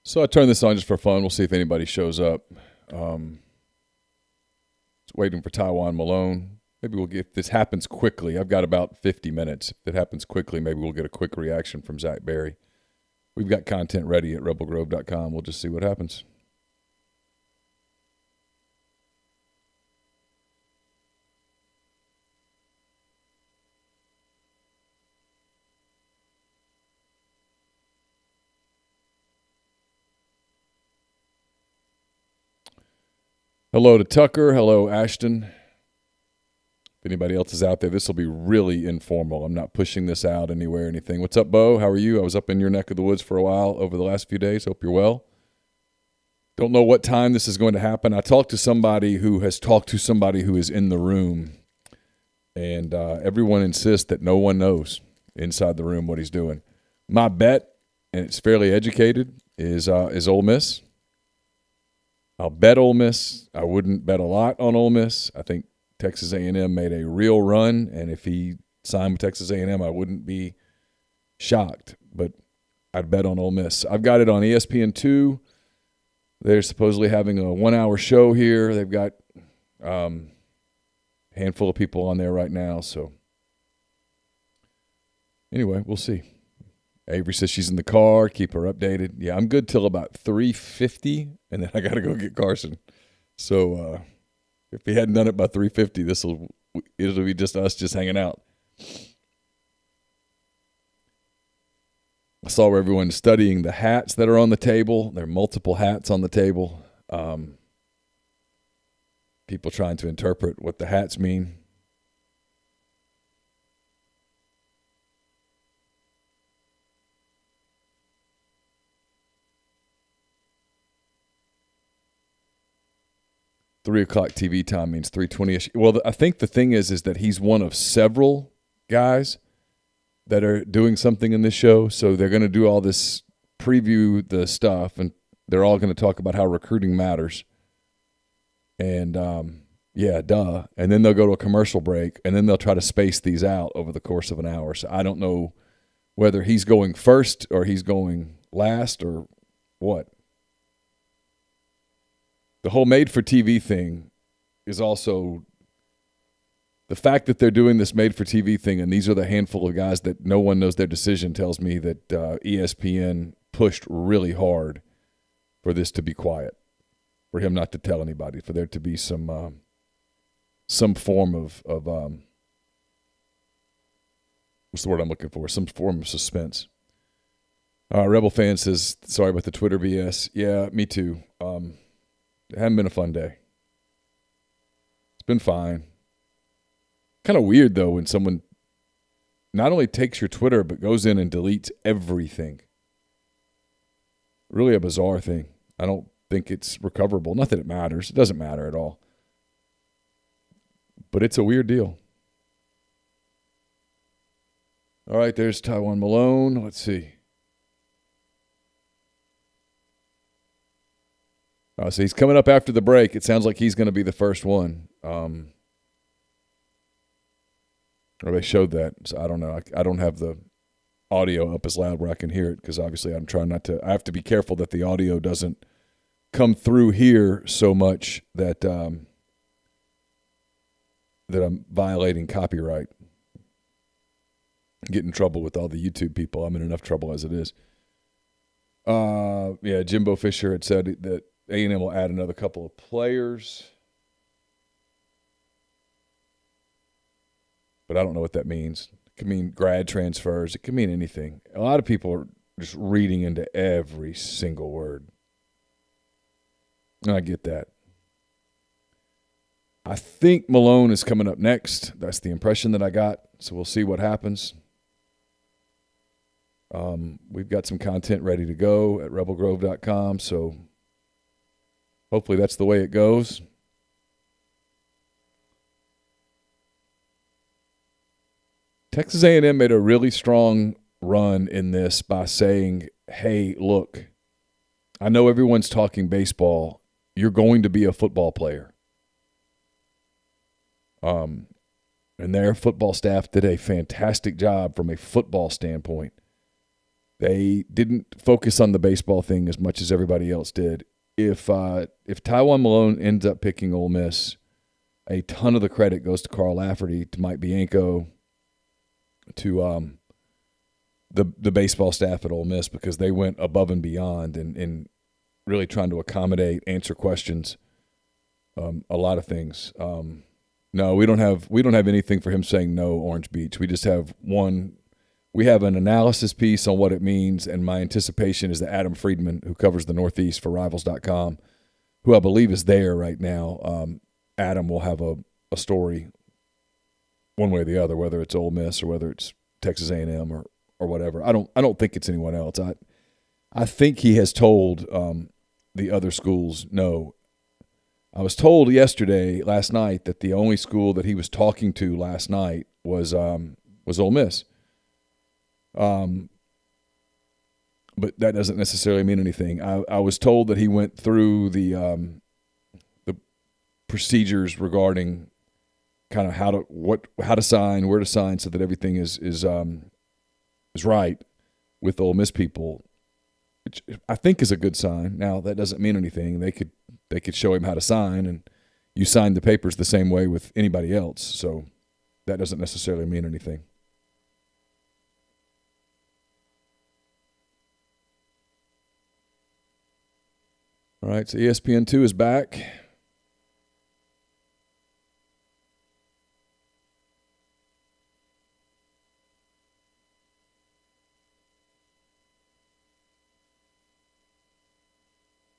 So I turned this on just for fun. We'll see if anybody shows up. Just waiting for Tywone Malone. Maybe we'll get, if this happens quickly, I've got about 50 minutes. If it happens quickly, maybe we'll get a quick reaction from Zach Berry. We've got content ready at rebelgrove.com. We'll just see what happens. Hello to Tucker. Hello, Ashton. If anybody else is out there, this will be really informal. I'm not pushing this out anywhere or anything. What's up, Bo? How are you? I was up in your neck of the woods for a while over the last few days. Hope you're well. Don't know what time this is going to happen. I talked to somebody who has talked to somebody who is in the room, and everyone insists that no one knows inside the room what he's doing. My bet, and it's fairly educated, is Ole Miss. I'll bet Ole Miss. I wouldn't bet a lot on Ole Miss. I think Texas A&M made a real run, and if he signed with Texas A&M, I wouldn't be shocked. But I'd bet on Ole Miss. I've got it on ESPN2. They're supposedly having a 1-hour show here. They've got a handful of people on there right now. So anyway, we'll see. Avery says she's in the car. Keep her updated. Yeah, I'm good till about 3:50, and then I got to go get Carson. So if he hadn't done it by 3:50, it'll be just us just hanging out. I saw where everyone's studying the hats that are on the table. There are multiple hats on the table. People trying to interpret what the hats mean. Three o'clock TV time means 3:20ish. Well, I think the thing is that he's one of several guys that are doing something in this show. So they're going to do all this, preview the stuff, and they're all going to talk about how recruiting matters. And, yeah, duh. And then they'll go to a commercial break, and then they'll try to space these out over the course of an hour. So I don't know whether he's going first or he's going last or what. The whole made-for-TV thing is also the fact that they're doing this made-for-TV thing, and these are the handful of guys that no one knows their decision, tells me that ESPN pushed really hard for this to be quiet, for him not to tell anybody, for there to be some form of what's the word I'm looking for? Some form of suspense. Rebel fan says, sorry about the Twitter BS. Yeah, me too. It hasn't been a fun day. It's been fine. Kind of weird, though, when someone not only takes your Twitter but goes in and deletes everything. Really a bizarre thing. I don't think it's recoverable. Not that it matters. It doesn't matter at all. But it's a weird deal. All right, there's Tywone Malone. Let's see. So he's coming up after the break. It sounds like he's going to be the first one. Or they showed that. So I don't know. I don't have the audio up as loud where I can hear it because obviously I'm trying not to. I have to be careful that the audio doesn't come through here so much that that I'm violating copyright. Get in trouble with all the YouTube people. I'm in enough trouble as it is. Yeah, Jimbo Fisher had said that A&M will add another couple of players. But I don't know what that means. It could mean grad transfers. It could mean anything. A lot of people are just reading into every single word. And I get that. I think Malone is coming up next. That's the impression that I got. So we'll see what happens. We've got some content ready to go at rebelgrove.com. So hopefully that's the way it goes. Texas A&M made a really strong run in this by saying, hey, look, I know everyone's talking baseball. You're going to be a football player. And their football staff did a fantastic job from a football standpoint. They didn't focus on the baseball thing as much as everybody else did. If Tywone Malone ends up picking Ole Miss, a ton of the credit goes to Carl Lafferty, to Mike Bianco, to the baseball staff at Ole Miss, because they went above and beyond and really trying to accommodate, answer questions, a lot of things. No, we don't have anything for him saying no Orange Beach. We just have one. We have an analysis piece on what it means, and my anticipation is that Adam Friedman, who covers the Northeast for Rivals.com, who I believe is there right now, Adam will have a story one way or the other, whether it's Ole Miss or whether it's Texas A&M or whatever. I don't think it's anyone else. I think he has told the other schools no. I was told last night, that the only school that he was talking to last night was Ole Miss. But that doesn't necessarily mean anything. I was told that he went through the procedures regarding kind of how to sign, where to sign, so that everything is right with Ole Miss people, which I think is a good sign. Now, that doesn't mean anything. They could show him how to sign, and you sign the papers the same way with anybody else. So that doesn't necessarily mean anything. All right, so ESPN2 is back.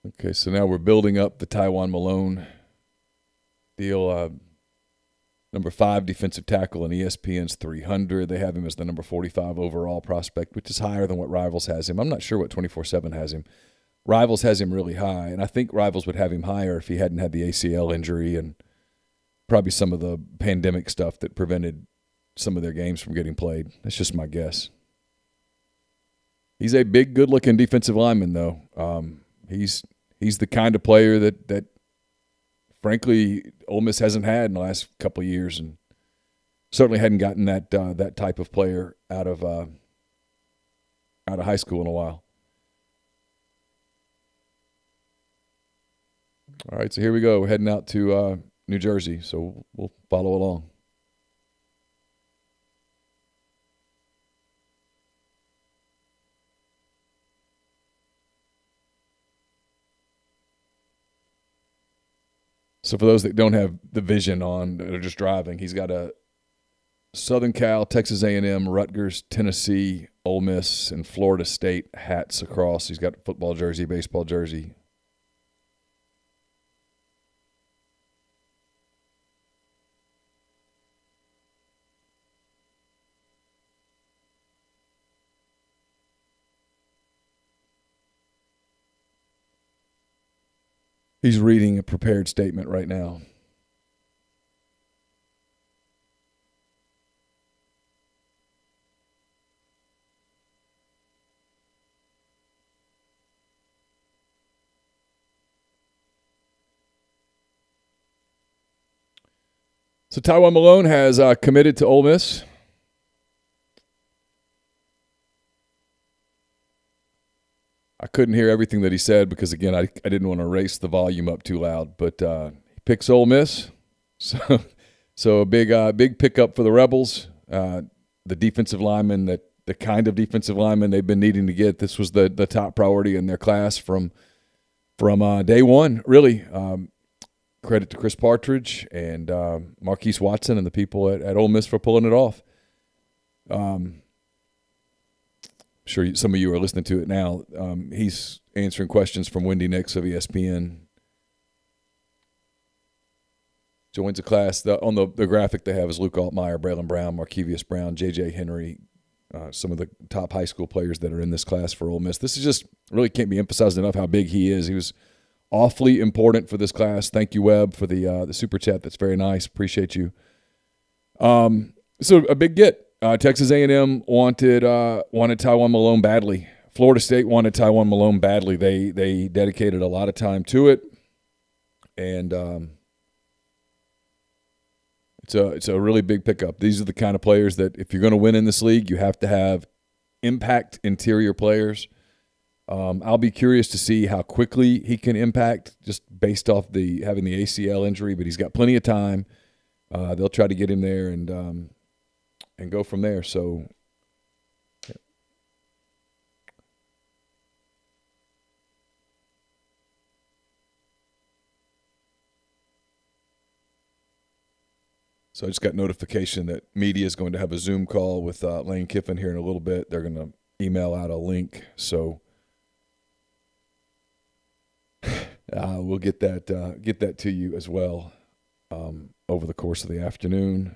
Okay, so now we're building up the Tywone Malone deal. Number 5 defensive tackle in ESPN's 300. They have him as the number 45 overall prospect, which is higher than what Rivals has him. I'm not sure what 24/7 has him. Rivals has him really high, and I think Rivals would have him higher if he hadn't had the ACL injury and probably some of the pandemic stuff that prevented some of their games from getting played. That's just my guess. He's a big, good-looking defensive lineman, though. He's the kind of player that frankly, Ole Miss hasn't had in the last couple of years, and certainly hadn't gotten that type of player out of high school in a while. All right, so here we go. We're heading out to New Jersey, so we'll follow along. So for those that don't have the vision on, that are just driving, he's got a Southern Cal, Texas A&M, Rutgers, Tennessee, Ole Miss, and Florida State hats across. He's got a football jersey, baseball jersey. He's reading a prepared statement right now. So Tywone Malone has committed to Ole Miss. I couldn't hear everything that he said because, again, I didn't want to raise the volume up too loud. But he picks Ole Miss, so a big pickup for the Rebels. The defensive lineman, the kind of defensive lineman they've been needing to get. This was the top priority in their class from day one. Really, credit to Chris Partridge and Marquise Watson and the people at Ole Miss for pulling it off. Sure some of you are listening to it now. He's answering questions from Wendy Nix of ESPN. Joins the class. On the graphic they have is Luke Altmaier, Braylon Brown, Markevius Brown, J.J. Henry, some of the top high school players that are in this class for Ole Miss. This is just really can't be emphasized enough how big he is. He was awfully important for this class. Thank you, Webb, for the super chat. That's very nice. Appreciate you. So a big get. Texas A&M wanted Tywone Malone badly. Florida State wanted Tywone Malone badly. They dedicated a lot of time to it, and it's a really big pickup. These are the kind of players that if you're going to win in this league, you have to have impact interior players. I'll be curious to see how quickly he can impact just based off having the ACL injury, but he's got plenty of time. They'll try to get him there and go from there. So, I just got notification that media is going to have a Zoom call with Lane Kiffin here in a little bit. They're going to email out a link, so we'll get that to you as well over the course of the afternoon.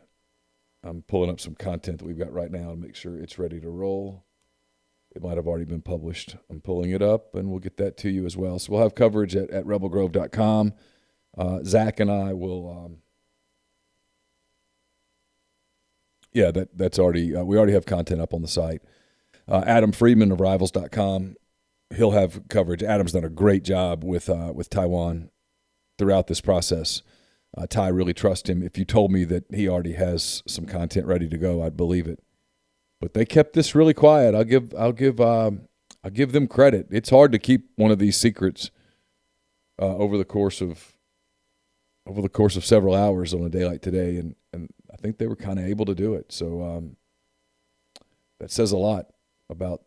I'm pulling up some content that we've got right now to make sure it's ready to roll. It might have already been published. I'm pulling it up, and we'll get that to you as well. So we'll have coverage at rebelgrove.com. Zach and I will that's already we already have content up on the site. Adam Friedman of Rivals.com, he'll have coverage. Adam's done a great job with Taiwan throughout this process. Ty really trusts him. If you told me that he already has some content ready to go, I'd believe it. But they kept this really quiet. I'll give them credit. It's hard to keep one of these secrets over the course of several hours on a day like today, and I think they were kind of able to do it. So that says a lot about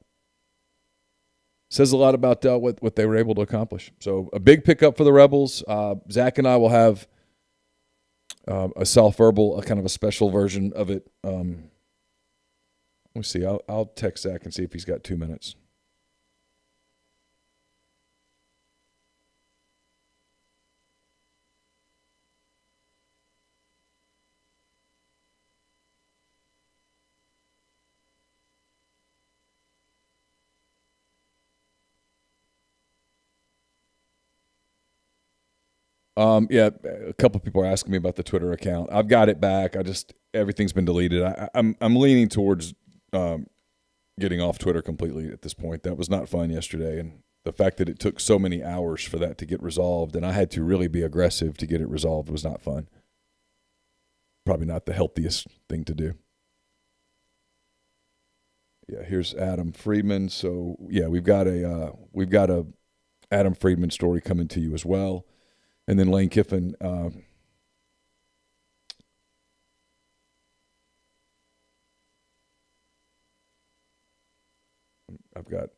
what they were able to accomplish. So a big pickup for the Rebels. Zach and I will have a self-verbal, a kind of a special version of it. Let me see. I'll text Zach and see if he's got 2 minutes. A couple of people are asking me about the Twitter account. I've got it back. Everything's been deleted. I'm leaning towards getting off Twitter completely at this point. That was not fun yesterday, and the fact that it took so many hours for that to get resolved, and I had to really be aggressive to get it resolved, was not fun. Probably not the healthiest thing to do. Yeah, here's Adam Friedman. So yeah, we've got a Adam Friedman story coming to you as well. And then Lane Kiffin, I've got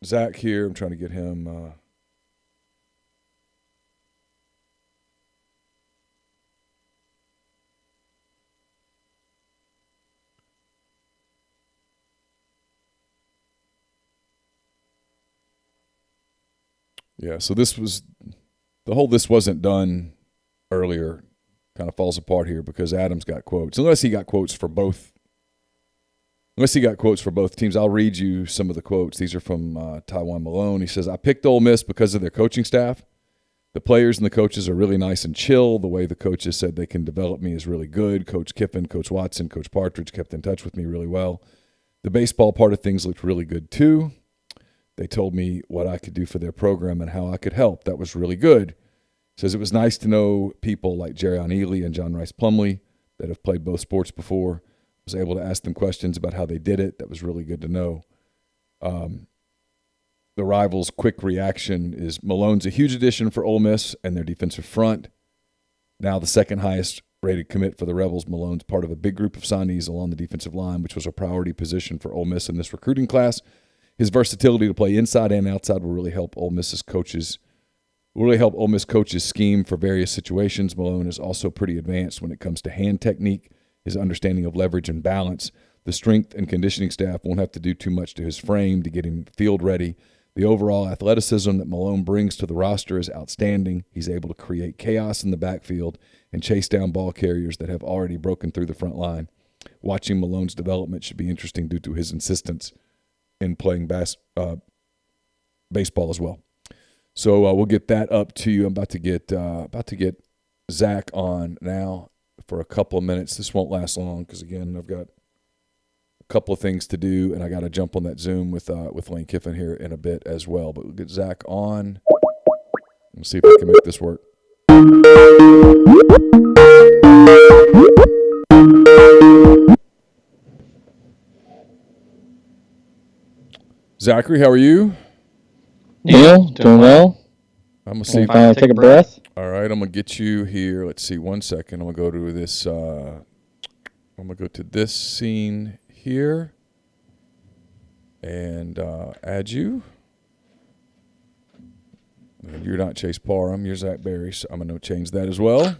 Zach here. I'm trying to get him. Yeah, so this wasn't done earlier kind of falls apart here because Adam's got quotes. Unless he got quotes for both teams. I'll read you some of the quotes. These are from Tywone Malone. He says, "I picked Ole Miss because of their coaching staff. The players and the coaches are really nice and chill. The way the coaches said they can develop me is really good. Coach Kiffin, Coach Watson, Coach Partridge kept in touch with me really well. The baseball part of things looked really good too. They told me what I could do for their program and how I could help. That was really good." Says it was nice to know people like Jerrion Ely and John Rice Plumlee that have played both sports before. Was able to ask them questions about how they did it. That was really good to know. The Rivals' quick reaction is Malone's a huge addition for Ole Miss and their defensive front. Now the second highest rated commit for the Rebels, Malone's part of a big group of signees along the defensive line, which was a priority position for Ole Miss in this recruiting class. His versatility to play inside and outside will really help Ole Miss coaches scheme for various situations. Malone is also pretty advanced when it comes to hand technique, his understanding of leverage and balance. The strength and conditioning staff won't have to do too much to his frame to get him field ready. The overall athleticism that Malone brings to the roster is outstanding. He's able to create chaos in the backfield and chase down ball carriers that have already broken through the front line. Watching Malone's development should be interesting due to his insistence in playing baseball as well. So we'll get that up to you. I'm about to get Zach on now for a couple of minutes. This won't last long because, again, I've got a couple of things to do, and I got to jump on that Zoom with Lane Kiffin here in a bit as well. But we'll get Zach on. We'll see if I can make this work. Zachary, how are you? Neil, doing well. I'm going to see. Finally take a breath. All right, I'm going to get you here. Let's see, 1 second. I'm going to go to this. I'm going to go to this scene here and add you. And you're not Chase Parham. You're Zach Berry, so I'm going to change that as well.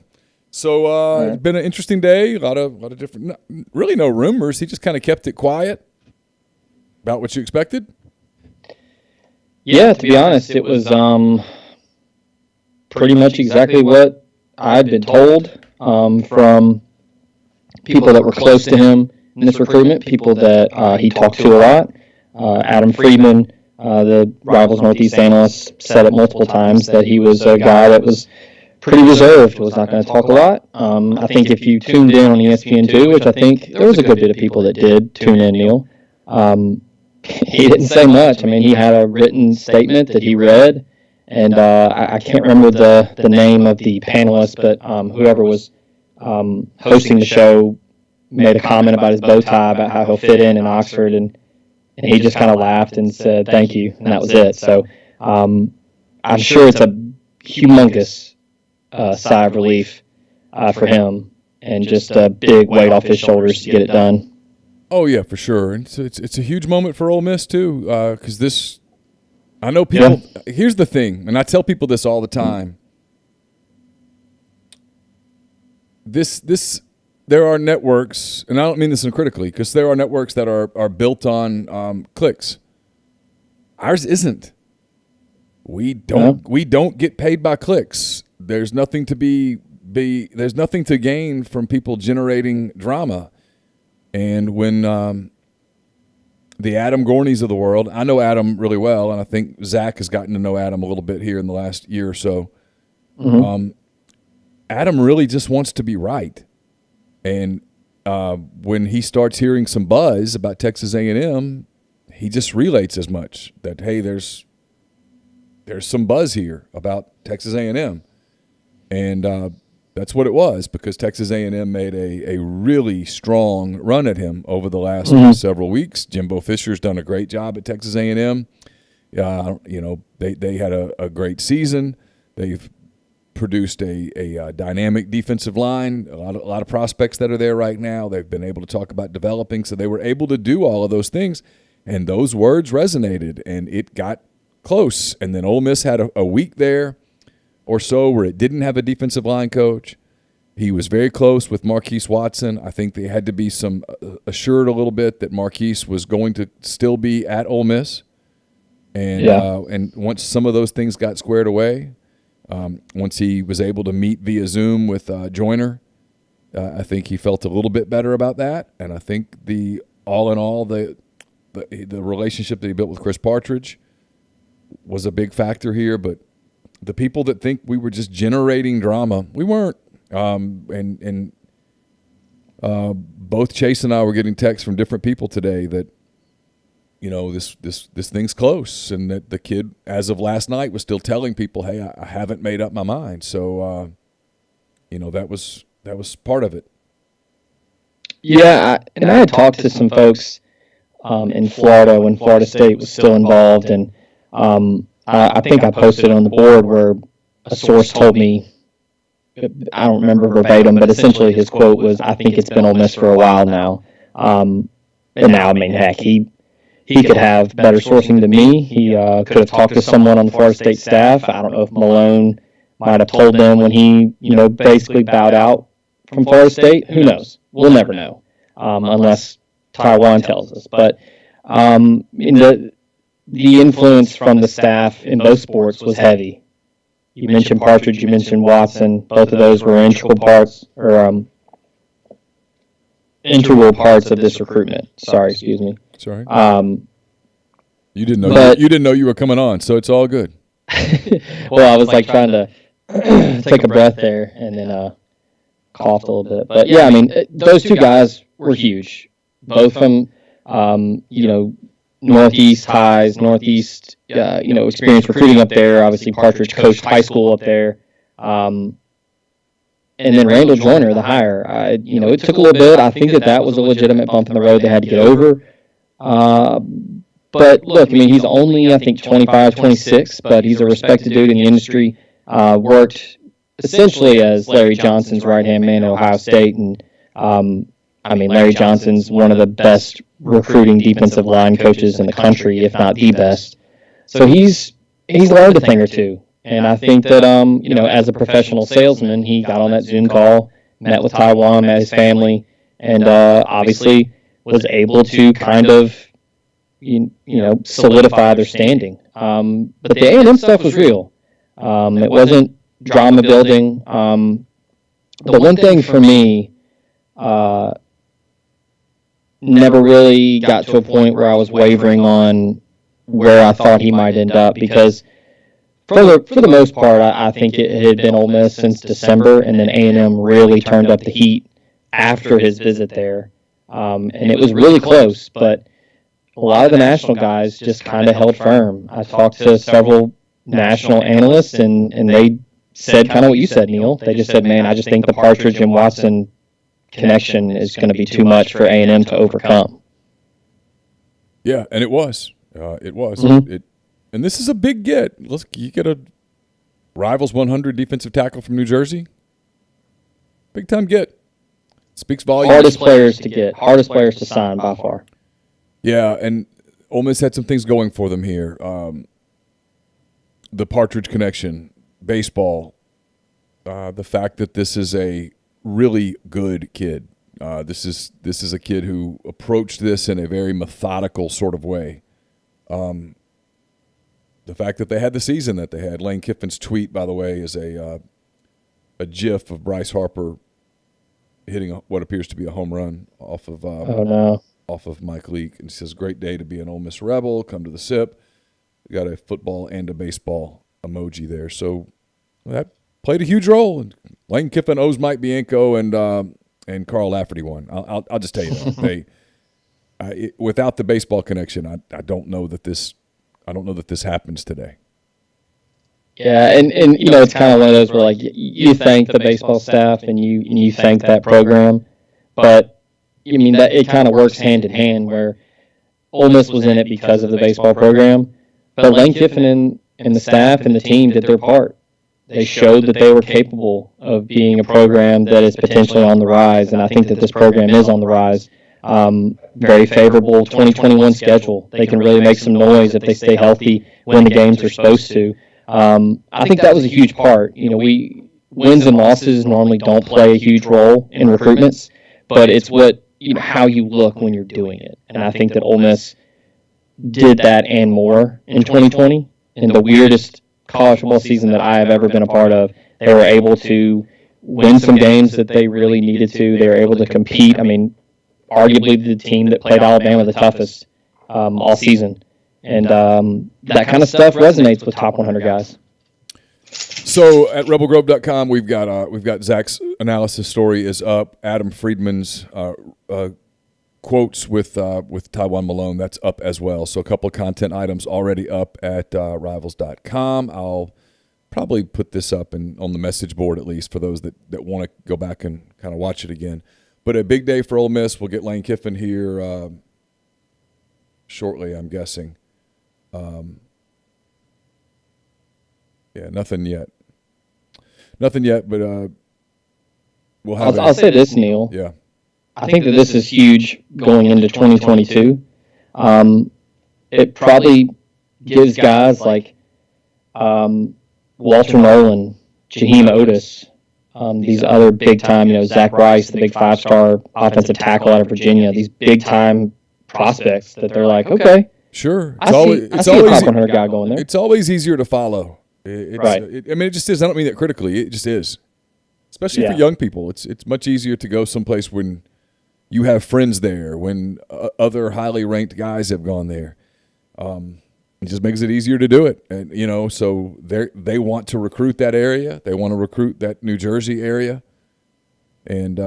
So It's been an interesting day. A lot of different. Really, no rumors. He just kind of kept it quiet. About what you expected. Yeah, to be honest, it was pretty much exactly what I'd been told from people that were close to him in this recruitment, people that he talked to a lot. Adam Friedman, the Rivals Northeast analyst, said it multiple times that he was a guy that was pretty reserved, was not going to talk a lot. I think if you tuned in on ESPN2, which I think there was a good bit of people that did tune in, Neil, he didn't say much. I mean, he had a written statement that he read, and I can't remember the name of the panelist, but whoever was hosting the show made a comment about his bow tie, about how he'll fit in Oxford, and he just kind of laughed and said, thank you, and that was it. So I'm sure it's a humongous sigh of relief for him, and just a big weight off his shoulders to get it done. Oh yeah, for sure. It's a huge moment for Ole Miss too, because this. I know people. Yeah. Here's the thing, and I tell people this all the time. There are networks, and I don't mean this uncritically, because there are networks that are built on clicks. Ours isn't. We don't get paid by clicks. There's nothing to there's nothing to gain from people generating drama. And when the Adam Gorneys of the world, I know Adam really well, and I think Zach has gotten to know Adam a little bit here in the last year or so. Mm-hmm. Adam really just wants to be right. And when he starts hearing some buzz about Texas A&M, he just relates as much that, hey, there's some buzz here about Texas A&M. And that's what it was, because Texas A&M made a really strong run at him over the last several weeks. Jimbo Fisher's done a great job at Texas A&M. They had a great season. They've produced a dynamic defensive line, a lot of prospects that are there right now. They've been able to talk about developing, so they were able to do all of those things, and those words resonated, and it got close. And then Ole Miss had a week there or so where it didn't have a defensive line coach. He was very close with Marquise Watson. I think they had to be assured a little bit that Marquise was going to still be at Ole Miss. And and once some of those things got squared away, once he was able to meet via Zoom with Joyner, I think he felt a little bit better about that. And I think all in all, the relationship that he built with Chris Partridge was a big factor here. But the people that think we were just generating drama, we weren't. Both Chase and I were getting texts from different people today that, this thing's close, and that the kid, as of last night, was still telling people, hey, I haven't made up my mind. So, that was part of it. Yeah, I had talked to some folks in Florida when Florida State was still involved, and I think I posted on the board where a source told me, I don't remember verbatim, but essentially his quote was, I think it's been Ole Miss for a while now. And now, I mean, heck, he could have better sourcing than me. He could have talked to someone on the Florida State staff. I don't know if Malone might have told them when he, basically bowed out from Florida State. Who knows? We'll never know unless Taiwan tells us. But the influence from the staff in both sports was heavy. You mentioned Partridge, you mentioned Watson. Both of those were integral parts of this recruitment. Sorry, excuse me. Sorry. You didn't know you were coming on, so it's all good. Well, I was like trying to take a breath there and then coughed a little bit. But yeah, I mean, those two guys were huge. Both from Northeast ties, Northeast, experience recruiting up there. Obviously, Partridge coached high school up there. And then Randall Joyner, the hire. It took a little bit. I think that was a legitimate bump in the road they had to get over. But look, I mean, he's only, I think, 25, 26, but he's a respected dude in the industry. Worked essentially as Larry Johnson's right-hand man at Ohio State. And, I mean, Larry Johnson's one of the best recruiting defensive line coaches in the country, if not the best. So he's learned a thing or two. And I think that, as a professional salesman, he got on that Zoom call, met with Taiwan, met his family, and obviously was able to kind of solidify their standing. But the A&M stuff was real. It wasn't drama building. The one thing for me never really got to a point where I was wavering on where I thought he might end up, because for the most part, I think it had been Ole Miss since December, and then A&M really turned up the heat after his visit there. And it was really close, but a lot of the national guys just kind of held firm. I talked to several national analysts, and they said kind of what you said, Neil. They just said, man, I just think the Partridge and Watson connection is going to be too much for A&M to overcome. Yeah, and it was. It was. Mm-hmm. And this is a big get. You get a Rivals 100 defensive tackle from New Jersey. Big time get. Speaks volumes. Hardest players to get. Hardest players to sign by far. Yeah, and Ole Miss had some things going for them here. The Partridge connection, baseball, the fact that this is a really good kid. This is a kid who approached this in a very methodical sort of way. The fact that they had the season that they had. Lane Kiffin's tweet, by the way, is a GIF of Bryce Harper hitting what appears to be a home run off of off of Mike Leake, and he says, "Great day to be an Ole Miss Rebel. Come to the SIP." We got a football and a baseball emoji there, so that played a huge role. And Lane Kiffin owes Mike Bianco and Carl Lafferty one. I'll just tell you that without the baseball connection, I don't know that this happens today. Yeah, and it's kind of one of those where, like, you thank the baseball staff and you thank that program, but I mean that it kind of works hand in hand, where Ole Miss was in it because of the baseball program, but Lane Kiffin and the staff and the team did their part. They showed that they were capable of being a program that is potentially on the rise, and I think that this program is on the rise. Very favorable 2021 schedule. They can really make some noise if they stay healthy, win the games they're supposed to. I think that was a huge part. Wins and losses normally don't play a huge role in recruitments, but it's how you look when you're doing it. And I think that Ole Miss did that and more in 2020. In the weirdest college football season that I have ever been a part of, they were able to win some games that they really needed to. They were able to compete. I mean, arguably the team that played Alabama the toughest all season. And that kind of stuff resonates with top 100 guys. So at rebelgrove.com, we've got Zach's analysis story is up. Adam Friedman's quotes with Tywone Malone, that's up as well. So a couple of content items already up at rivals.com. I'll probably put this up on the message board, at least for those that want to go back and kind of watch it again. But a big day for Ole Miss. We'll get Lane Kiffin here shortly, I'm guessing. Yeah, nothing yet, but we'll have. I'll say this, Neil. Yeah, I think that this is huge going into 2022. It probably gives guys like Walter Nolan, Jaheim Otis, these other big-time, Zach Rice, the big 5-star offensive tackle out of Virginia, these big-time prospects that they're like, okay, sure. I see a top 100 guy going there. It's always easier to follow. Right. It just is. I don't mean that critically. It just is. Especially for young people. It's much easier to go someplace when you have friends there, when other highly ranked guys have gone there. It just makes it easier to do it. And, so they want to recruit that area. They want to recruit that New Jersey area. And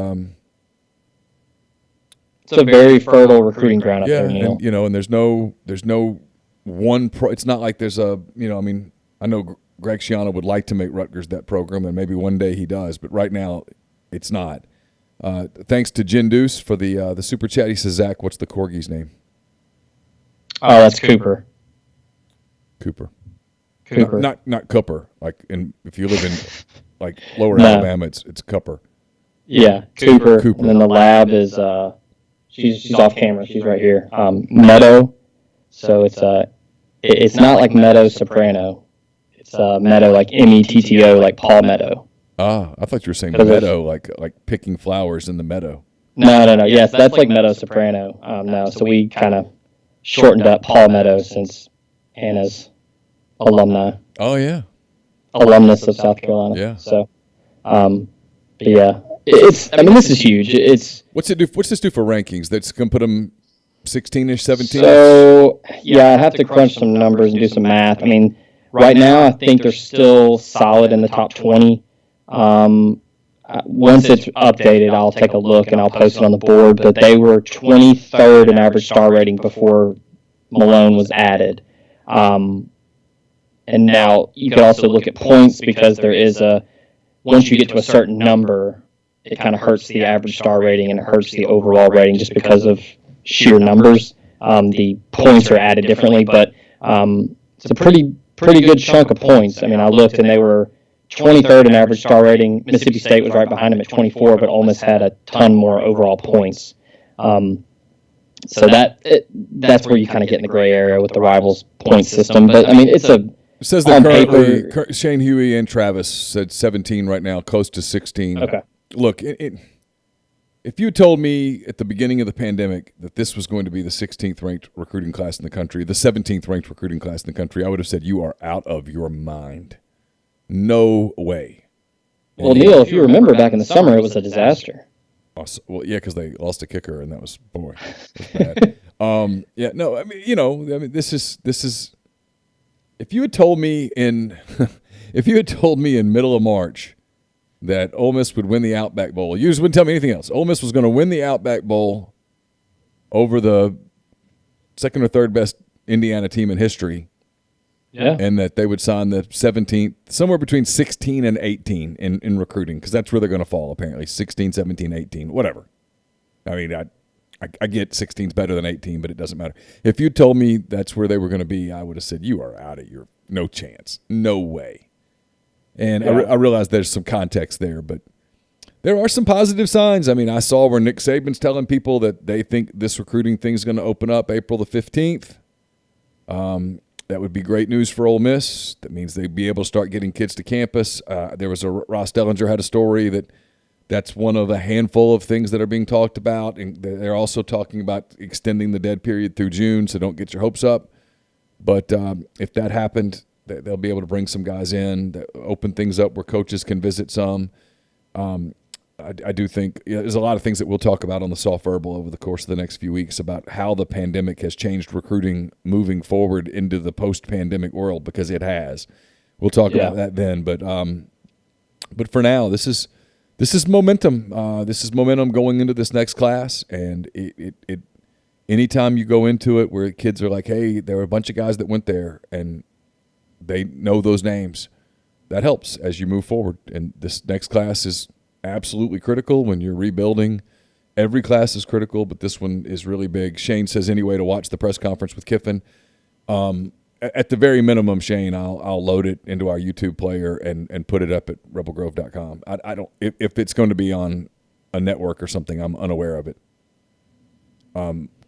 it's a very fertile recruiting ground up there, Neil. And there's no one it's not like there's I know Greg Schiano would like to make Rutgers that program, and maybe one day he does, but right now it's not. Thanks to Jin Deuce for the super chat. He says, Zach, what's the Corgi's name? Oh, that's Cooper. Cooper. Cooper. Not Cooper. Like, if you live in like lower No. Alabama, it's Cooper. Yeah, Cooper. And then the lab is she's off camera. She's right here. Meadow. So it's not like Meadow Soprano. It's Meadow like Metto, like Paul Meadow. Ah, I thought you were saying meadow, like picking flowers in the meadow. No. Yes, that's like Meadow Soprano. No, so we kind of shortened up Paul Meadow since Anna's alumni. Oh yeah, alumnus of South Carolina. Yeah. So, but yeah, this is huge. What's this do for rankings? That's gonna put them 16ish, 17. So yeah, I have to crunch some numbers and do some math. I mean, right now I think they're still solid in the top 20. Once it's updated, I'll take a look and I'll post it on the board. But they were 23rd in average star rating before Malone was added. And now you could also look at points because there is once you get to a certain number, it kind of hurts the average star rating and it hurts the overall rating just because of sheer numbers. The points are added differently, but it's a pretty good chunk of points. I mean, I looked and they were 23rd in average star rating. Mississippi State was right behind them at 24, but Ole Miss had a ton more overall points. So that's where you kind of get in the gray area with the rivals point system. But I mean, it says that currently Shane Huey and Travis said 17 right now, close to 16. Okay. Look, if you told me at the beginning of the pandemic that this was going to be the 16th ranked recruiting class in the country, the 17th ranked recruiting class in the country, I would have said you are out of your mind. No way. Well, Neil, if you remember back in the summer, it was a disaster. Well, yeah, because they lost a kicker, and that was bad. Yeah, no, I mean, this is. If you had told me in middle of March that Ole Miss would win the Outback Bowl, you just wouldn't tell me anything else. Ole Miss was going to win the Outback Bowl over the second or third best Indiana team in history. Yeah. And that they would sign the 17th, somewhere between 16 and 18 in recruiting, because that's where they're going to fall, apparently. 16, 17, 18, whatever. I mean, I get 16 is better than 18, but it doesn't matter. If you told me that's where they were going to be, I would have said, you are out of your – no chance. No way. And yeah. I realize there's some context there, but there are some positive signs. I mean, I saw where Nick Saban's telling people that they think this recruiting thing is going to open up April the 15th. That would be great news for Ole Miss. That means they'd be able to start getting kids to campus. There was Ross Dellinger had a story that's one of a handful of things that are being talked about. And they're also talking about extending the dead period through June, so don't get your hopes up. But if that happened, they'll be able to bring some guys in, open things up where coaches can visit some. I do think there's a lot of things that we'll talk about on the Soft Verbal over the course of the next few weeks about how the pandemic has changed recruiting moving forward into the post-pandemic world, because it has. We'll talk about that then. But for now, this is momentum. This is momentum going into this next class, and it anytime you go into it where kids are like, hey, there were a bunch of guys that went there, and they know those names, that helps as you move forward. And this next class is absolutely critical when you're rebuilding. Every class is critical, but this one is really big. Shane says anyway to watch the press conference with Kiffin. At the very minimum, Shane, I'll load it into our YouTube player and put it up at rebelgrove.com. I don't if it's going to be on a network or something, I'm unaware of it.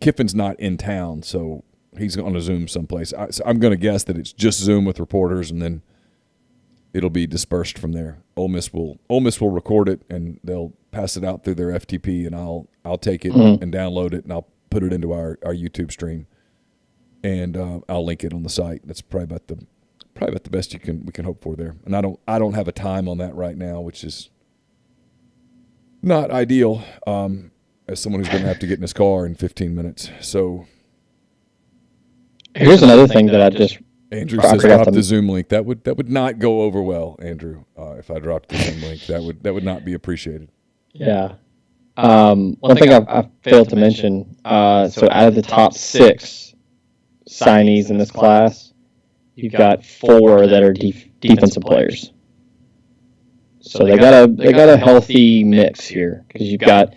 Kiffin's not in town, so he's on a Zoom someplace. So I'm going to guess that it's just Zoom with reporters, and then it'll be dispersed from there. Ole Miss will record it, and they'll pass it out through their FTP, and I'll take it and download it, and I'll put it into our YouTube stream, and I'll link it on the site. That's probably about the best we can hope for there. And I don't have a time on that right now, which is not ideal. As someone who's going to have to get in his car in 15 minutes. So here's another thing that I just. Andrew says drop the Zoom link. That would not go over well, Andrew. If I dropped the Zoom link, that would not be appreciated. Yeah. One thing I failed to mention. So out of the top 6 signees in this class, you've got 4 that are defensive players. So they got a healthy mix here, because you've got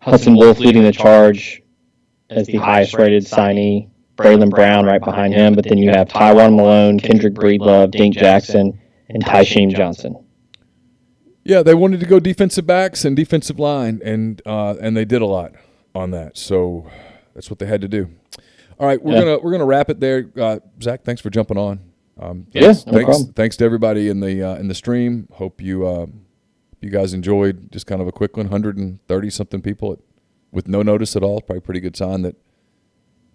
Hudson Wolf leading the charge as the highest rated signee. Braylon Brown right behind him, but then you have Tywone Malone, Kendrick Breedlove, Dink Jackson, and Tysheem Johnson. Yeah, they wanted to go defensive backs and defensive line, and they did a lot on that. So that's what they had to do. All right, we're gonna wrap it there. Zach, thanks for jumping on. No problem. Thanks to everybody in the stream. Hope you guys enjoyed just kind of a quick one. 130 something people with no notice at all. Probably a pretty good sign that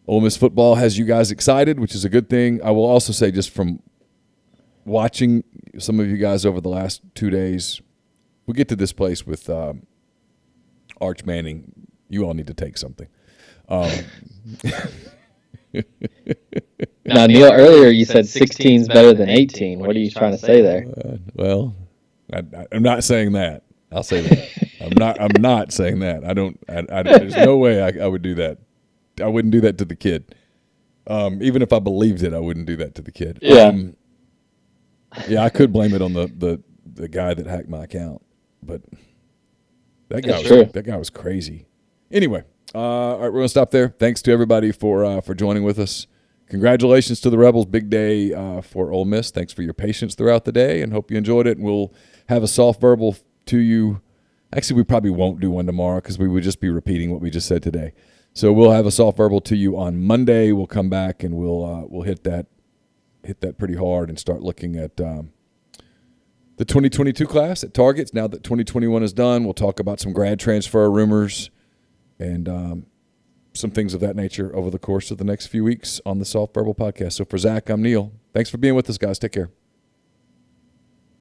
Ole Miss football has you guys excited, which is a good thing. I will also say, just from watching some of you guys over the last 2 days, we get to this place with Arch Manning. You all need to take something. Now, Neil, earlier you said 16 is better than 18. What are you trying to say there? Well, I'm not saying that. I'll say that. I'm not saying that. There's no way I would do that. I wouldn't do that to the kid. Even if I believed it, I wouldn't do that to the kid. Yeah. Yeah, I could blame it on the guy that hacked my account, but that guy was crazy. Anyway, all right, we're gonna stop there. Thanks to everybody for joining with us. Congratulations to the Rebels. Big day for Ole Miss. Thanks for your patience throughout the day, and hope you enjoyed it. And we'll have a soft verbal to you. Actually, we probably won't do one tomorrow because we would just be repeating what we just said today. So we'll have a soft verbal to you on Monday. We'll come back and we'll hit that pretty hard and start looking at the 2022 class at targets. Now that 2021 is done, we'll talk about some grad transfer rumors and some things of that nature over the course of the next few weeks on the Soft Verbal Podcast. So for Zach, I'm Neil. Thanks for being with us, guys. Take care.